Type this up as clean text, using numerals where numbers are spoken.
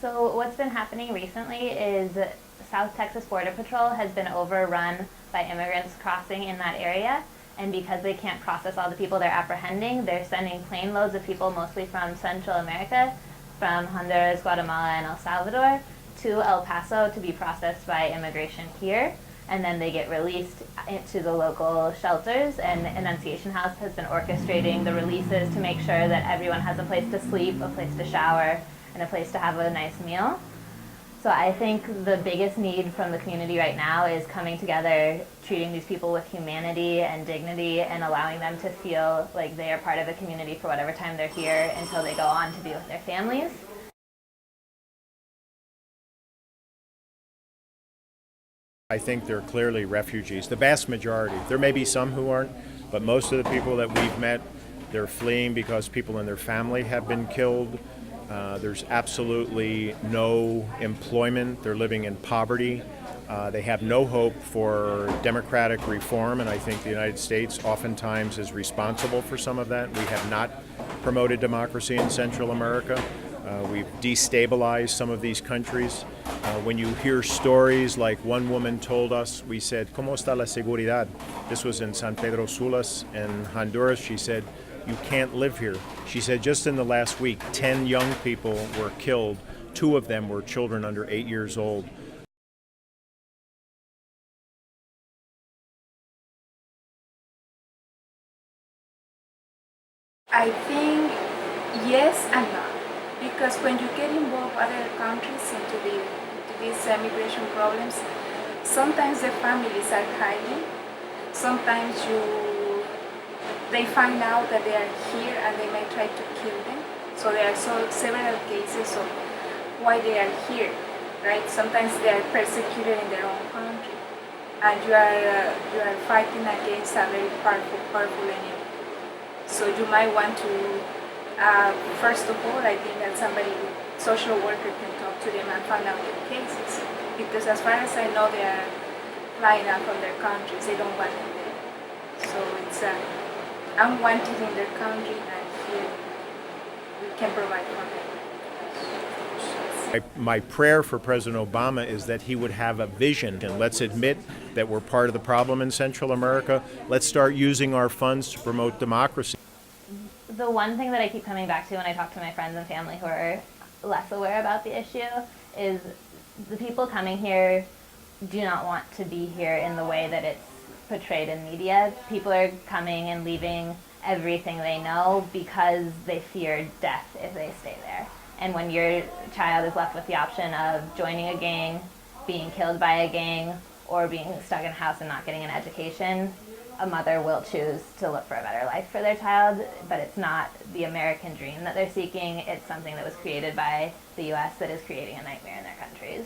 So what's been happening recently is South Texas Border Patrol has been overrun by immigrants crossing in that area. And because they can't process all the people they're apprehending, they're sending plane loads of people, mostly from Central America, from Honduras, Guatemala, and El Salvador, to El Paso to be processed by immigration here. And then they get released into the local shelters, and Annunciation House has been orchestrating the releases to make sure that everyone has a place to sleep, a place to shower, and a place to have a nice meal. So I think the biggest need from the community right now is coming together, treating these people with humanity and dignity, and allowing them to feel like they are part of a community for whatever time they're here until they go on to be with their families. I think they're clearly refugees, the vast majority. There may be some who aren't, but most of the people that we've met, they're fleeing because people in their family have been killed. There's absolutely no employment. They're living in poverty. They have no hope for democratic reform, and I think the United States oftentimes is responsible for some of that. We have not promoted democracy in Central America. We've destabilized some of these countries. When you hear stories like one woman told us, we said, ¿Cómo está la seguridad? This was in San Pedro Sulas in Honduras. She said, you can't live here. She said just in the last week, 10 young people were killed. 2 of them were children under 8 years old. I think yes and no, because when you get involved other countries into these immigration problems, sometimes the families are hiding. Sometimes they find out that they are here and they may try to kill them. So there are several cases of why they are here, right? Sometimes they are persecuted in their own country, and you are fighting against a very powerful enemy. So you might want to, first of all, I think that social worker can talk to them and find out their cases. Because as far as I know, they are flying out from their countries. They don't want them there. So it's unwanted in their country, and here we can provide for them. My prayer for President Obama is that he would have a vision, and let's admit that we're part of the problem in Central America. Let's start using our funds to promote democracy. The one thing that I keep coming back to when I talk to my friends and family who are less aware about the issue is the people coming here do not want to be here in the way that it's portrayed in media. People are coming and leaving everything they know because they fear death if they stay there. And when your child is left with the option of joining a gang, being killed by a gang, or being stuck in a house and not getting an education, a mother will choose to look for a better life for their child, but it's not the American dream that they're seeking. It's something that was created by the U.S. that is creating a nightmare in their countries.